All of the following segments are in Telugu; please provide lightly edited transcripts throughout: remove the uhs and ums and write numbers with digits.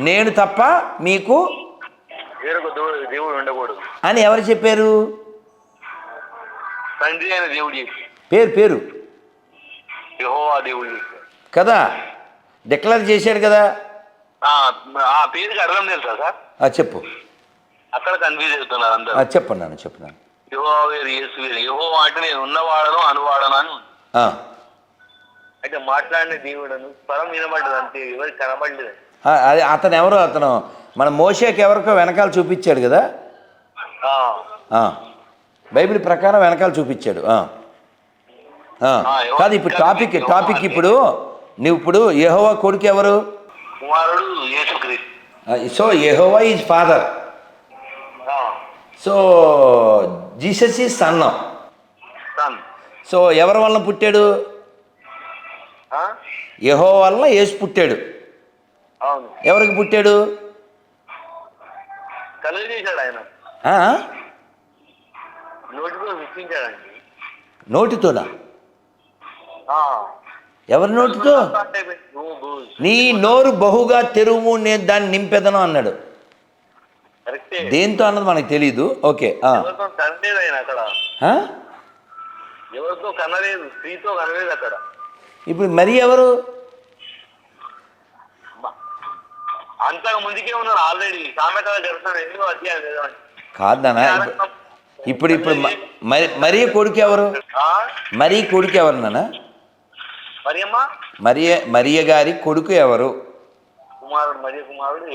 నేను తప్ప మీకు వేరొక దేవుడు ఉండకూడదు అని ఎవరు చెప్పారు? తండ్రి అయిన దేవుడు చెప్పి పేరు యెహోవా దేవుడు చెప్పారు కదా, డిక్లేర్ చేశాడు కదా. ఆ పేరుకి అర్థం తెలుసా సార్? చెప్పు. అక్కడ కన్ఫ్యూజ్ అవుతున్నారు అందరూ. చెప్పన్నాను. యెహోవా వేరు, యేసు వేరు. యెహోవా అంటే నేను ఉన్నవాడను అనువాడను అని. అయితే మాట్లాడిన దేవుడను స్వరం వినబడ్డది అంతే, ఎవరికి కనబడలేదు. అది అతను మన మోషేకి ఎవరికో వెనకాల చూపించాడు కదా, బైబిల్ ప్రకారం వెనకాల చూపించాడు. కాదు ఇప్పుడు టాపిక్ ఇప్పుడు నువ్వు యెహోవా కొడుకు ఎవరు? కుమారుడు యేసుక్రీస్తు. So Jehovah is father, so Jesus is son. So ఎవరి వలన పుట్టాడు? యెహోవా వలన యేసు పుట్టాడు. ఎవరికి పుట్టాడు? కలిగేశాడు ఆయన, నోటితో సృష్టించాడండి. నోటితోనా? ఎవరి నోటితో? నీ నోరు బహుగా తెరువు, నేను దాన్ని నింపెదను అన్నాడు. దేంతో అన్నది మనకు తెలీదు. ఓకే, ఎవరితో కనలేదు, స్త్రీతో కనలేదు అక్కడ. ఇప్పుడు మరి ఎవరు? అంతకు ముందుకే ఉన్నారు ఆల్రెడీ. సామెతల జరుగుతుంది ఎందుకు అధ్యాయం కాదనా? ఇప్పుడు మరి కొడుకు ఎవరు? మరి కొడుకు ఎవరు నాన్న? మరియ గారి కొడుకు ఎవరు? కుమారుడు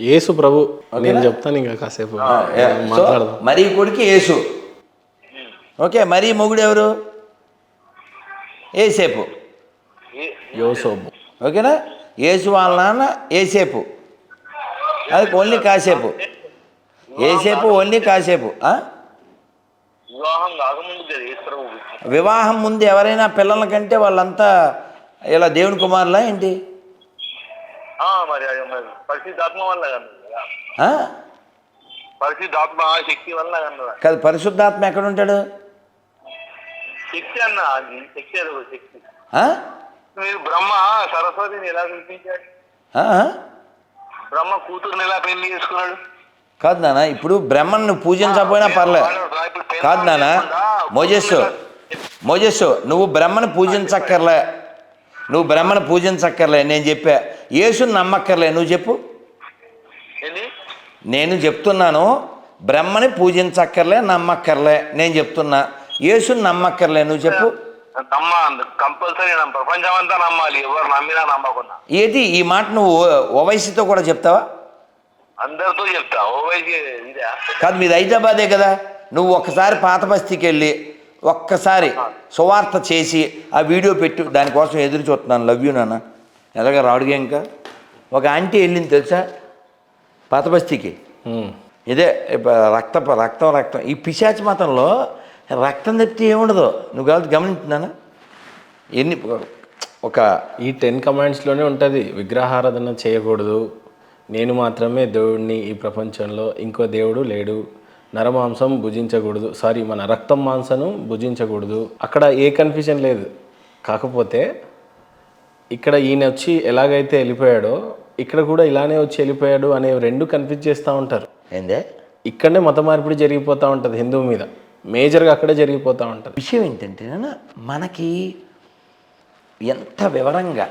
యేసు ప్రభు. నేను చెప్తాను ఇంకా కాసేపు మాట్లాడదాం. మరి కొడుకు యేసు. ఓకే, మరి మొగుడు ఎవరు? ఏసేపు. యోసేపు. ఓకేనా? యేసు వాళ్ళ నాన్న ఏసేపు. అది ఓన్లీ కాసేపు. ఏసేపు ఓన్లీ కాసేపు. వివాహం ముందు ఎవరైనా పిల్లల కంటే వాళ్ళంతా ఇలా దేవుని కుమారులా ఏంటి? పరిశుద్ధాత్మ వల్ల పరిశుద్ధాత్మ శక్తి వల్ల కాదు, పరిశుద్ధాత్మ ఎక్కడ ఉంటాడు? శక్తి అన్న, శక్తి శక్తి. మీరు బ్రహ్మ సరస్వతిని ఎలా కల్పించాడు? బ్రహ్మ కూతురుని ఎలా పెళ్లి చేసుకున్నాడు? కాదు నాన్న, ఇప్పుడు బ్రహ్మను పూజించకపోయినా పర్లేదు. కాదు నాన్న, మోజెస్సు నువ్వు బ్రహ్మను పూజించక్కర్లే, నేను చెప్పా. యేసుని నమ్మక్కర్లే, నువ్వు చెప్పు. నేను చెప్తున్నాను, బ్రహ్మని పూజించక్కర్లే, నమ్మక్కర్లే. నేను చెప్తున్నా, యేసుని నమ్మక్కర్లే, నువ్వు చెప్పు. కంపల్సరీ ప్రపంచం అంతా నమ్మాలి, ఎవరు నమ్మినా నమ్మకున్నా. ఏది ఈ మాట నువ్వు ఓవైసీతో కూడా చెప్తావా? అందరితో చెప్తా. ఓవైసీ కాదు, మీది హైదరాబాదే కదా. నువ్వు ఒక్కసారి పాత బస్తీకి వెళ్ళి ఒక్కసారి సువార్త చేసి ఆ వీడియో పెట్టు. దానికోసం ఎదురు చూస్తున్నాను. లవ్ యూ నాన్న. ఎలాగ రాడుగా ఇంకా ఒక ఆంటీ వెళ్ళింది తెలుసా పాత బస్తీకి. ఇదే రక్తం. ఈ పిశాచి మతంలో రక్తం తప్పితే ఏముండదు. నువ్వు కాదు గమనించున్నానా? ఈ 10 కమాండ్స్లోనే ఉంటుంది, విగ్రహారాధన చేయకూడదు, నేను మాత్రమే దేవుడిని, ఈ ప్రపంచంలో ఇంకో దేవుడు లేడు, నరమాంసం భుజించకూడదు, మన రక్తం మాంసను భుజించకూడదు. అక్కడ ఏ కన్ఫ్యూజన్ లేదు. కాకపోతే ఇక్కడ ఈయన వచ్చి ఎలాగైతే వెళ్ళిపోయాడో ఇక్కడ కూడా ఇలానే వచ్చి వెళ్ళిపోయాడు అనే 2 కన్ఫ్యూజ్ చేస్తూ ఉంటారు. ఏందే ఇక్కడనే మత మార్పిడి జరిగిపోతూ ఉంటుంది హిందువు మీద. మేజర్గా అక్కడే జరిగిపోతూ ఉంటుంది. విషయం ఏంటంటే మనకి ఎంత వివరంగా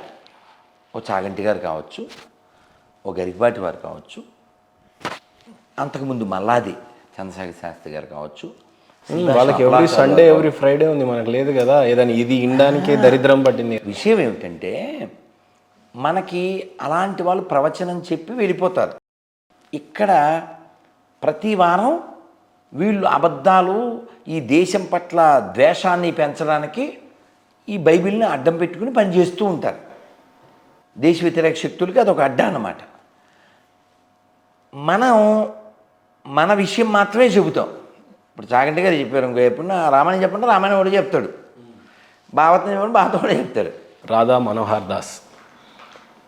ఓ చాగంటి గారు కావచ్చు, ఓ గరికపాటి వారు కావచ్చు, అంతకుముందు మల్లాది చంద్రశేఖర్ శాస్త్రి గారు కావచ్చు, వాళ్ళకి ఎవ్రీ సండే ఎవ్రీ ఫ్రైడే ఉంది, మనకు లేదు కదా. ఏదైనా ఇది ఇండానికి దరిద్రం పట్టింది. విషయం ఏమిటంటే మనకి అలాంటి వాళ్ళు ప్రవచనం చెప్పి వెళ్ళిపోతారు. ఇక్కడ ప్రతి వారం వీళ్ళు అబద్ధాలు, ఈ దేశం పట్ల ద్వేషాన్ని పెంచడానికి ఈ బైబిల్ని అడ్డం పెట్టుకుని పనిచేస్తూ ఉంటారు. దేశ వ్యతిరేక శక్తులకి అదొక అడ్డా అన్నమాట. మనం మన విషయం మాత్రమే చెబుతాం. ఇప్పుడు చాగంటి గారు చెప్పారు, ఇంకో ఎప్పుడు రామాయణం చెప్పండి, రామాయణం కూడా చెప్తాడు, భాగవతం చెప్పండి, భాగవతం కూడా చెప్తాడు. రాధా మనోహర్ దాస్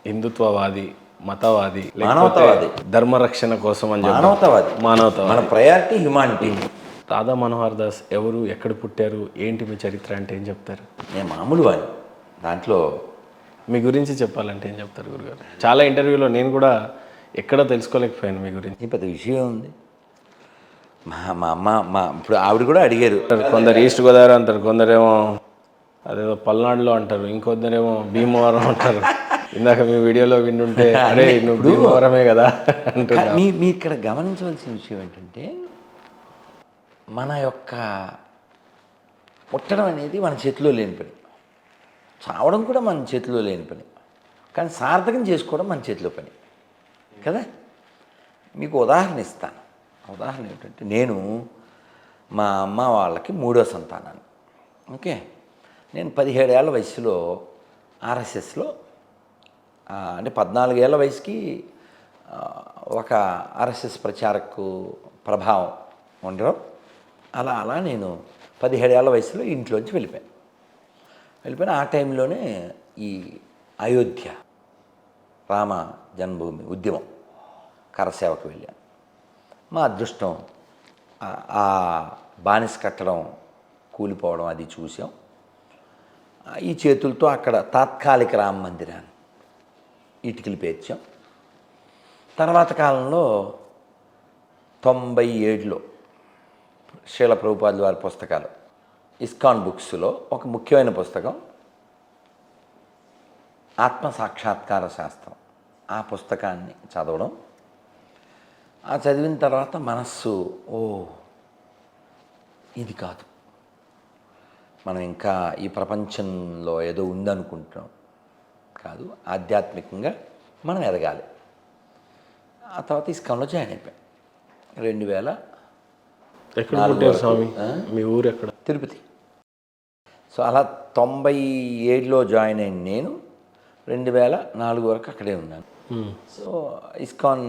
హిందుత్వవాది, మతవాది, మానవతావాది, ధర్మరక్షణ కోసం అని మానవతావాది. మన ప్రయారిటీ హ్యుమానిటీ. రాధా మనోహర్ దాస్ ఎవరు, ఎక్కడ పుట్టారు, ఏంటి మీ చరిత్ర అంటే ఏం చెప్తారు? నేను మామూలు వాడిని. దాంట్లో మీ గురించి చెప్పాలంటే ఏం చెప్తారు గురుగారు? చాలా ఇంటర్వ్యూలో నేను కూడా ఎక్కడ తెలుసుకోలేకపోయాను మీ గురించి. ఈ పెద్ద విషయం ఉంది. మా అమ్మ ఇప్పుడు ఆవిడ కూడా అడిగారు. కొందరు ఈస్ట్ గోదావరి అంటారు, కొందరేమో అదేదో పల్నాడులో అంటారు, ఇంకొందరేమో భీమవరం అంటారు. ఇందాక మీ వీడియోలో వింటుంటే అరే నువ్వు భీమవరమే కదా అంటున్నా. మీ ఇక్కడ గమనించవలసిన విషయం ఏంటంటే, మన యొక్క పుట్టడం అనేది మన చేతిలో లేని పని, చావడం కూడా మన చేతిలో లేని పని, కానీ సార్థకం చేసుకోవడం మన చేతిలో పని కదా. మీకు ఉదాహరణ ఇస్తాను. ఉదాహరణ ఏంటంటే, నేను మా అమ్మ వాళ్ళకి 3వ సంతానాన్ని. ఓకే, నేను 17 ఏళ్ల వయసులో ఆర్ఎస్ఎస్లో అంటే 14 ఏళ్ల వయసుకి ఒక ఆర్ఎస్ఎస్ ప్రచారకు ప్రభావం ఉండడం, అలా నేను 17 ఏళ్ల వయసులో ఇంట్లోంచి వెళ్ళిపోయాను. ఆ టైంలోనే ఈ అయోధ్య రామ జన్మభూమి ఉద్యమం కరసేవకు వెళ్ళాను. మా అదృష్టం ఆ బానిస కట్టడం కూలిపోవడం అది చూసాం. ఈ చేతులతో అక్కడ తాత్కాలిక రామ మందిరాన్ని ఇటుకలు పేర్చాం. తర్వాత కాలంలో 97లో శ్రీల ప్రభుపాదుల వారి పుస్తకాలు ఇస్కాన్ బుక్స్లో ఒక ముఖ్యమైన పుస్తకం ఆత్మ సాక్షాత్కార శాస్త్రం. ఆ పుస్తకాన్ని చదవడం, ఆ చదివిన తర్వాత మనస్సు ఇది కాదు, మనం ఇంకా ఈ ప్రపంచంలో ఏదో ఉందనుకుంటున్నాం కాదు, ఆధ్యాత్మికంగా మనం ఎదగాలి. ఆ తర్వాత ఇస్కాన్లో జాయిన్ అయిపోయాం 2000. ఎక్కడ పుట్టారు స్వామి? మీ ఊరు ఎక్కడ? తిరుపతి. సో అలా 97లో జాయిన్ అయిన నేను 2004 వరకు అక్కడే ఉన్నాను. సో ఇస్కాన్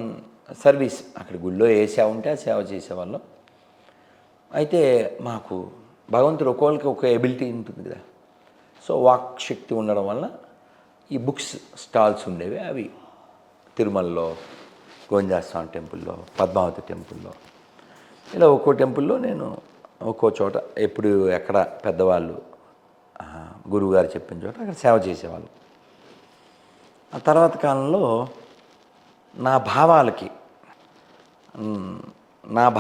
సర్వీస్, అక్కడ గుళ్ళో ఏ సేవ ఉంటే ఆ సేవ చేసేవాళ్ళం. అయితే మాకు భగవంతుడు ఒక్కొక్కరికి ఒక ఎబిలిటీ ఉంటుంది కదా. సో వాక్ శక్తి ఉండడం వల్ల ఈ బుక్స్ స్టాల్స్ ఉండేవి. అవి తిరుమలలో గోవిందస్వామి టెంపుల్లో, పద్మావతి టెంపుల్లో, ఇలా ఒక్కో టెంపుల్లో నేను ఒక్కో చోట ఎప్పుడు ఎక్కడ పెద్దవాళ్ళు గురువుగారు చెప్పిన చోట అక్కడ సేవ చేసేవాళ్ళు. ఆ తర్వాత కాలంలో నా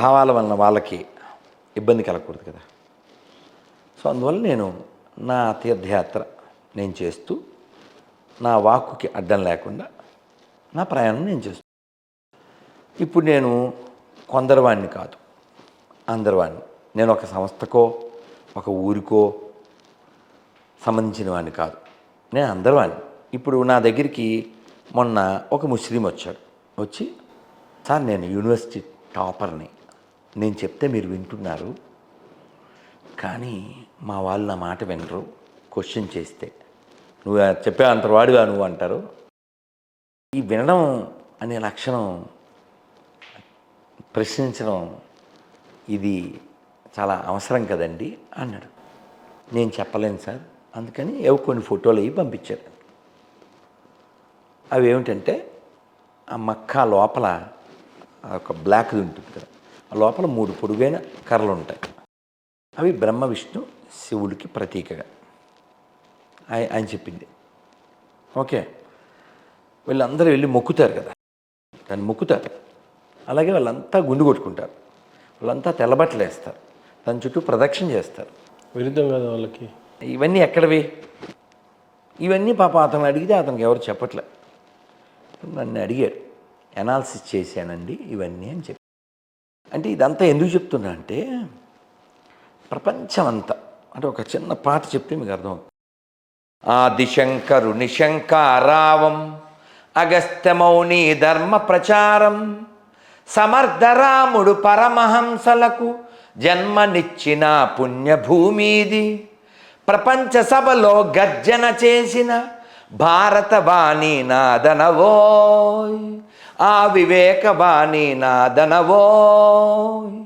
భావాల వలన వాళ్ళకి ఇబ్బంది కలగకూడదు కదా. సో అందువల్ల నేను నా తీర్థయాత్ర నేను చేస్తూ, నా వాక్కుకి అడ్డం లేకుండా నా ప్రయాణం నేను చేస్తాను. ఇప్పుడు నేను కొందరివాణ్ణి కాదు, అందరివాణ్ణి. నేను ఒక సంస్థకో ఒక ఊరికో సంబంధించిన వాడిని కాదు, నేను అందరివాణ్ణి. ఇప్పుడు నా దగ్గరికి మొన్న ఒక ముస్లిం వచ్చి, సార్ నేను యూనివర్సిటీ టాపర్ని, నేను చెప్తే మీరు వింటున్నారు, కానీ మా వాళ్ళు నా మాట వినరు, క్వశ్చన్ చేస్తే నువ్వు చెప్పే అంతవాడిగా నువ్వు అంటారు. ఈ వినడం అనే లక్షణం, ప్రశ్నించడం ఇది చాలా అవసరం కదండి అన్నాడు. నేను చెప్పలేను సార్, అందుకని కొన్ని ఫోటోలు అవి పంపించారు. అవి ఏమిటంటే, ఆ మక్కా లోపల ఒక బ్లాక్ది ఉంటుంది కదా, ఆ లోపల 3 పొడుగైన కర్రలు ఉంటాయి. అవి బ్రహ్మ విష్ణు శివుడికి ప్రతీకగా ఆయన చెప్పింది. ఓకే, వీళ్ళందరూ వెళ్ళి మొక్కుతారు కదా, దాన్ని మొక్కుతారు. అలాగే వాళ్ళంతా గుండు కొట్టుకుంటారు, వాళ్ళంతా తెల్లబట్టలు వేస్తారు, దాని చుట్టూ ప్రదక్షిణ చేస్తారు. విరుద్ధం కదా వాళ్ళకి. ఇవన్నీ ఎక్కడవి? ఇవన్నీ పాప అతను అడిగితే అతనికి ఎవరు చెప్పట్లే. నన్ను అడిగాడు, ఎనాలిసిస్ చేశానండి ఇవన్నీ అని చెప్పి. అంటే ఇదంతా ఎందుకు చెప్తున్నా అంటే, ప్రపంచం అంతా, అంటే ఒక చిన్న పాట చెప్తే మీకు అర్థమవుతుంది. ఆదిశంకరు నిశంకారావం అగస్త్యమౌని ధర్మ ప్రచారం సమర్థరాముడు పరమహంసలకు జన్మనిచ్చిన పుణ్యభూమిది. ప్రపంచ సభలో గర్జన చేసిన భారతవాణి నాదనవోయ్, ఆ వివేకవాణి నాదనవోయ్,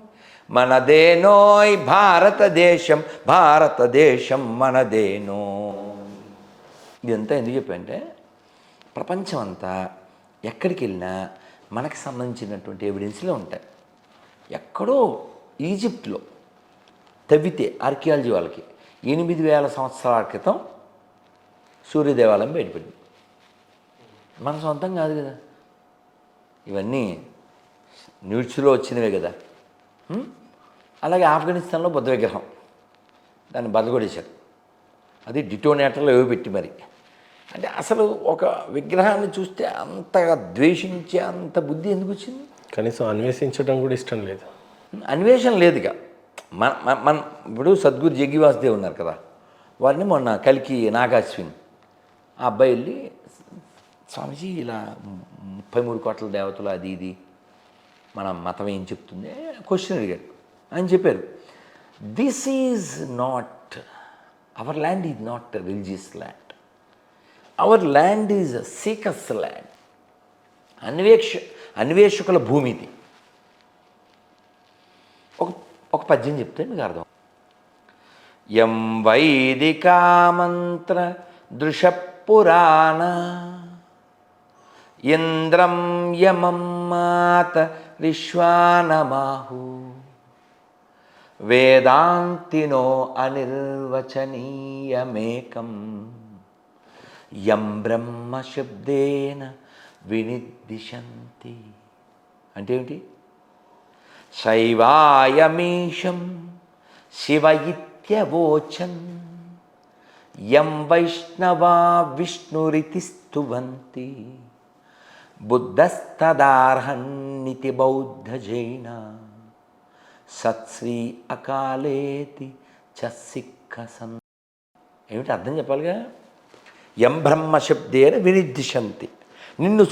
మనదేనోయ్ భారతదేశం, భారతదేశం మనదేనో. ఇదంతా ఎందుకు చెప్పంటే, ప్రపంచం అంతా ఎక్కడికి వెళ్ళినా మనకు సంబంధించినటువంటి ఎవిడెన్స్లే ఉంటాయి. ఎక్కడో ఈజిప్ట్లో తవ్వితే ఆర్కియాలజీ వాళ్ళకి 8000 సంవత్సరాల క్రితం సూర్యదేవాలయం బయటపడింది. మన సొంతం కాదు కదా. ఇవన్నీ న్యూస్లో వచ్చినవే కదా. అలాగే ఆఫ్ఘనిస్తాన్లో బుద్ధ విగ్రహం, దాన్ని బదలగొడేశారు. అది డిటోనేటర్లో ఏవో పెట్టి మరి. అంటే అసలు ఒక విగ్రహాన్ని చూస్తే అంతగా ద్వేషించే అంత బుద్ధి ఎందుకు వచ్చింది? కనీసం అన్వేషించడం కూడా ఇష్టం లేదు. అన్వేషణ లేదుగా. మన ఇప్పుడు సద్గురు జగ్గి వాసుదేవ్ ఉన్నారు కదా, వారిని మొన్న కలికి నాగాశ్విన్ ఆ అబ్బాయి వెళ్ళి, స్వామీజీ ఇలా 33 కోట్ల దేవతలు అది ఇది మన మతం ఏం చెప్తుంది క్వశ్చన్ అడిగాడు. అని చెప్పారు, this is not our land, is not religious land, our land is seekers' land. అన్వేషకుల భూమి ఇది. ఒక పద్యం చెప్తే మీకు అర్థం. యం వైదికా మంత్ర దృశపురాణ ఇంద్రం యమం మాత రిష్వానమాహు వేదాంతినో అనిర్వచనీయమేకం యం బ్రహ్మ శబ్దేన వినిర్దిశంతి. అంటే ఏంటి? శైవాయమీశం శివ ఇత్యవోచన్ యం వైష్ణవా విష్ణురితి స్తువంతి బుద్ధస్తదార్హన్నితి బౌద్ధ జైన సత్శ్రీ అకాలేతి చ సిక్క సన్. ఏమిటి అర్థం చెప్పాలిగా? యం బ్రహ్మ శబ్దేన వినిర్దిశంతి. నిన్ను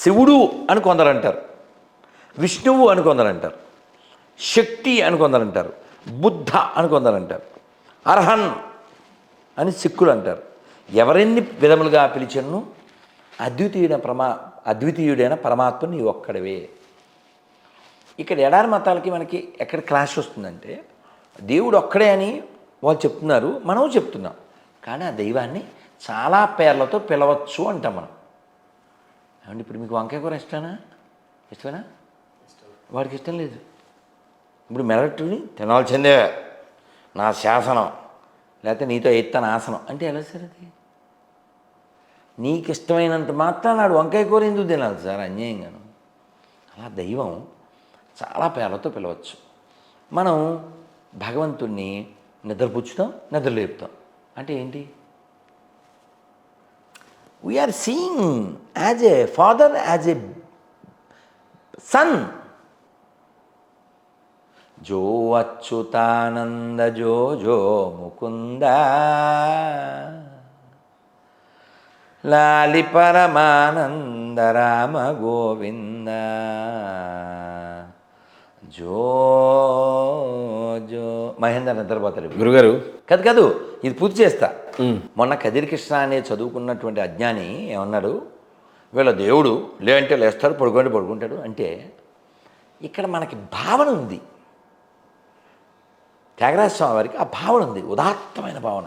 శివుడు అని కొందరంటారు, విష్ణువు అని కొందరంటారు, శక్తి అని కొందరంటారు, బుద్ధ అని కొందరంటారు, అర్హన్ అని సిక్కులు అంటారు. ఎవరెన్ని విధములుగా పిలిచను అద్వితీయుడైన పరమాత్మ నీ ఒక్కడవే. ఇక్కడ ఎడారి మతాలకి మనకి ఎక్కడ క్లాష్ వస్తుందంటే, దేవుడు ఒక్కడే అని వాళ్ళు చెప్తున్నారు, మనం చెప్తున్నాం. కానీ ఆ దైవాన్ని చాలా పేర్లతో పిలవచ్చు అంటాం మనం. ఏమండి, ఇప్పుడు మీకు వంకాయ కూర ఇష్టమేనా? వాడికి ఇష్టం లేదు. ఇప్పుడు మెరట్టుని తినాల్సిందే, నా శాసనం, లేకపోతే నీతో ఎత్తాను ఆసనం అంటే ఎలా సార్ అది? నీకు ఇష్టమైనంత మాత్రం నాడు వంకాయ కూర ఎందుకు తినాలి సార్ అన్యాయంగాను? అలా దైవం చాలా పేర్లతో పిలవచ్చు. మనం భగవంతుణ్ణి నిద్రపుచ్చుతాం, నిద్రలేపుతాం. అంటే ఏంటి? We are seeing as a father, as a son. జో అచ్యుతానంద జో జో ముకుంద లాలి పరమానంద రామ గోవింద జో జో. మహేంద్ర నిద్రపోతాడు గురుగారు. కాదు, ఇది పూర్తి చేస్తా. మొన్న కదిరి కృష్ణ అనే చదువుకున్నటువంటి అజ్ఞాని ఏమన్నాడు, వీళ్ళ దేవుడు లేదంటే లేస్తాడు, పడుకుంటాడు అంటే ఇక్కడ మనకి భావన ఉంది. త్యాగరాజ స్వామి వారికి ఆ భావన ఉంది, ఉదాత్తమైన భావన.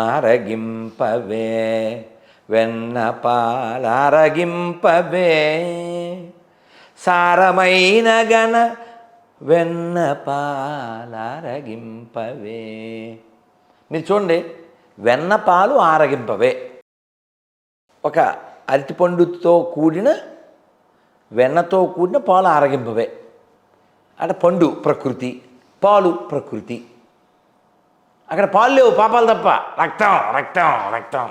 ఆరగింపవే వెన్నపాలరగింపవే సారమైన గణ వెన్నపాలరగింపవే. మీరు చూడండి, వెన్నపాలు ఆరగింపవే. ఒక అరటిపండుతో కూడిన వెన్నతో కూడిన పాలు ఆరగింపవే. అంటే పండు ప్రకృతి, పాలు ప్రకృతి. అక్కడ పాలు లేవు, పాపాలు తప్ప. రక్తం రక్తం రక్తం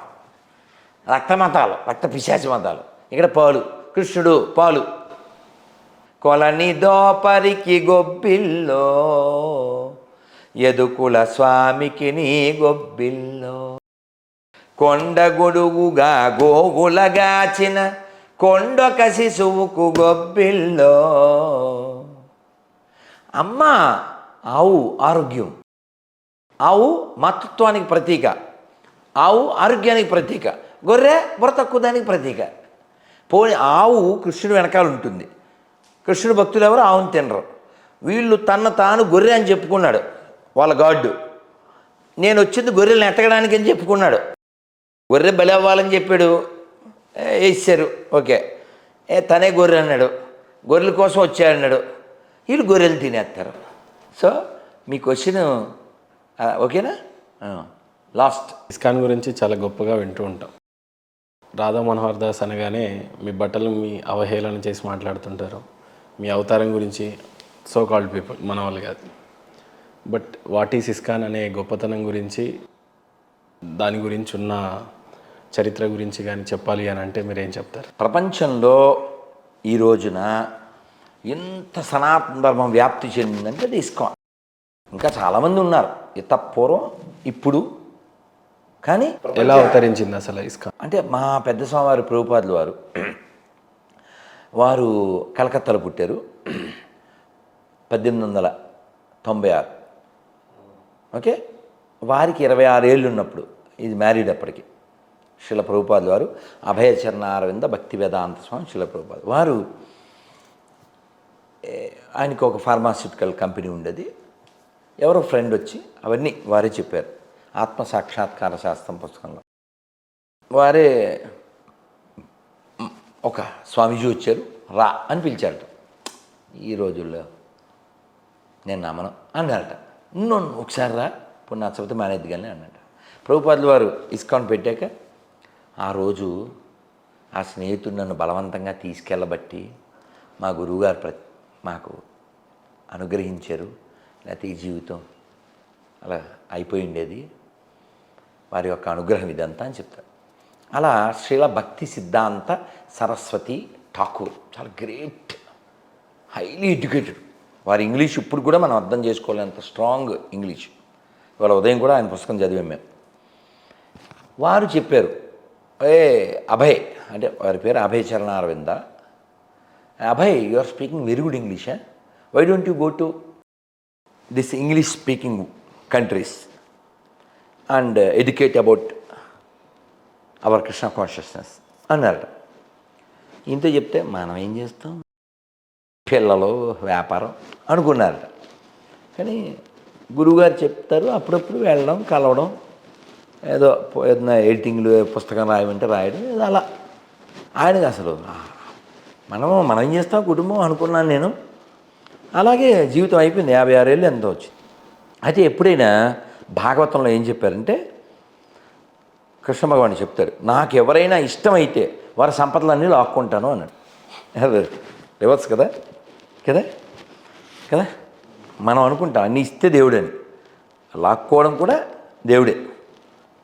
రక్తమతాలు, రక్త పిశాచ మతాలు. ఇక్కడ పాలు, కృష్ణుడు పాలు. కొలని దోపరికి గొబ్బిల్లో యదుకుల స్వామికి నీ గొబ్బిల్లో కొండ గొడుగుగా గోగులగాచిన కొండొక శిశువుకు గొబ్బిల్లో. అమ్మ ఆవు ఆరోగ్యం, ఆవు మాతృత్వానికి ప్రతీక, ఆవు ఆరోగ్యానికి ప్రతీక, గొర్రె బుర్ర తక్కువ దానికి ప్రతీక. పోనీ ఆవు కృష్ణుడు వెనకాల ఉంటుంది, కృష్ణుడు భక్తులు ఎవరు ఆవును తినరు. వీళ్ళు తాను గొర్రె అని చెప్పుకున్నాడు వాళ్ళ గాడ్డు. నేను వచ్చింది గొర్రెలను ఎత్తగడానికి అని చెప్పుకున్నాడు. గొర్రె బలి అవ్వాలని చెప్పాడు, వేసారు, ఓకే. తనే గొర్రె అన్నాడు, గొర్రెల కోసం వచ్చాడన్నాడు. వీళ్ళు గొర్రెలు తినేస్తారు. సో మీ క్వశ్చన్ ఓకేనా? లాస్ట్. ఇస్కాన్ గురించి చాలా గొప్పగా వింటూ ఉంటాం. రాధా మనోహర్ దాస్ అనగానే మీ బట్టలు మీ అవహేళన చేసి మాట్లాడుతుంటారు, మీ అవతారం గురించి సో కాల్డ్ పీపుల్, మన వాళ్ళు కాదు. బట్ వాట్ ఈస్ ఇస్కాన్ అనే గొప్పతనం గురించి, దాని గురించి ఉన్న చరిత్ర గురించి కానీ చెప్పాలి అని అంటే మీరేం చెప్తారు? ప్రపంచంలో ఈ రోజున ఎంత సనాతన ధర్మం వ్యాప్తి చెందిందంటే అది ఇస్కాన్. ఇంకా చాలామంది ఉన్నారు ఇత పూర్వం ఇప్పుడు, కానీ ఎలా అవతరించింది అసలు ఇస్కాన్? అంటే మా పెద్ద స్వామివారి ప్రభుపాదులు వారు కలకత్తాలో పుట్టారు 1896. ఓకే, వారికి 26 ఏళ్ళు ఉన్నప్పుడు, ఇది మ్యారీడ్ అప్పటికి, శిల ప్రభుపాదులు వారు అభయచరణ అరవింద భక్తి వేదాంత స్వామి శిల ప్రభుపాదులు వారు, ఆయనకి ఒక ఫార్మాస్యూటికల్ కంపెనీ ఉండేది. ఎవరో ఫ్రెండ్ వచ్చి అవన్నీ వారే చెప్పారు, ఆత్మ సాక్షాత్కార శాస్త్రం పుస్తకంలో. వారే ఒక స్వామీజీ వచ్చారు, రా అని పిలిచారట. ఈ రోజుల్లో నేను నమ్మను అన్నారట. నువ్వు ఒకసారి రా, ఇప్పుడు నచ్చకపోతే మానేద్ది కానీ అన్నట్టు. ప్రభుపాదులు వారు ఇస్కాన్ పెట్టాక ఆ రోజు ఆ స్నేహితుడు నన్ను బలవంతంగా తీసుకెళ్ళబట్టి మా గురువుగారు మాకు అనుగ్రహించారు, లేకపోతే ఈ జీవితం అలా అయిపోయి ఉండేది, వారి యొక్క అనుగ్రహం ఇదంతా అని చెప్తారు. అలా శ్రీల భక్తి సిద్ధాంత సరస్వతి ఠాకూర్ చాలా గ్రేట్, హైలీ ఎడ్యుకేటెడ్. వారి ఇంగ్లీష్ ఇప్పుడు కూడా మనం అర్థం చేసుకోలేంత స్ట్రాంగ్ ఇంగ్లీష్. ఇవాళ ఉదయం కూడా ఆయన పుస్తకం చదివాం మేము. వారు చెప్పారు, అభయ్ అంటే వారి పేరు Abhayacharana Aravinda, Abhay you are speaking very good English, why don't you go to this English speaking countries and educate about our Krishna consciousness అన్నారట. ఇంత చెప్తే మనం ఏం చేస్తాం, పిల్లలు వ్యాపారం అనుకున్నారట. కానీ గురువుగారు చెప్తారు, అప్పుడప్పుడు వెళ్ళడం కలవడం, ఏదో ఏదైనా ఎడిటింగ్లు పుస్తకం రాయమంటే రాయడం, ఏదో అలా. ఆయనకి అసలు మనం ఏం చేస్తాం కుటుంబం అనుకున్నాను నేను. అలాగే జీవితం అయిపోయింది, 56 ఏళ్ళు ఎంతో వచ్చింది. అయితే ఎప్పుడైనా భాగవతంలో ఏం చెప్పారంటే, కృష్ణ భగవాన్ చెప్తాడు, నాకు ఎవరైనా ఇష్టమైతే వారి సంపదలన్నీ లాక్కుంటాను అన్నాడు. రివర్స్ కదా కదా కదా మనం అనుకుంటాం అన్నీ ఇస్తే దేవుడని, లాక్కోవడం కూడా దేవుడే.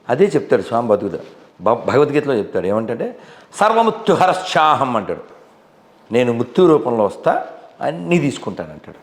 అదే చెప్తాడు స్వామి భగవద్గీతలో చెప్తాడు, ఏమంటే సర్వమృత్యుహరశ్చాహం అంటాడు, నేను మృత్యు రూపంలో వస్తా, అన్నీ తీసుకుంటానంటాడు.